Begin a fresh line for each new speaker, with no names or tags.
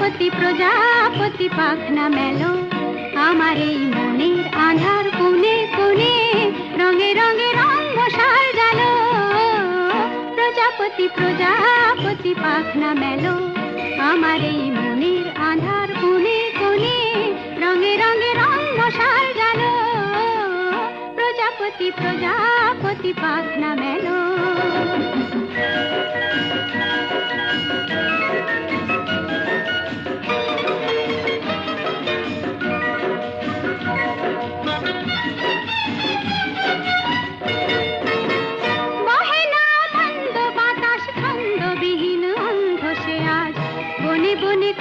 প্রজাপতি প্রজাপতি পাখনা মেলো আমার এই মনের আঁধার কোণে কোণে রঙে রঙে রং মশাল জালো প্রজাপতি প্রজাপতি পাখনা মেলো আমার এই মনের আঁধার কোণে কোণে রঙে রঙে রং মশাল জালো প্রজাপতি প্রজাপতি পাখনা মেলো বনে বনে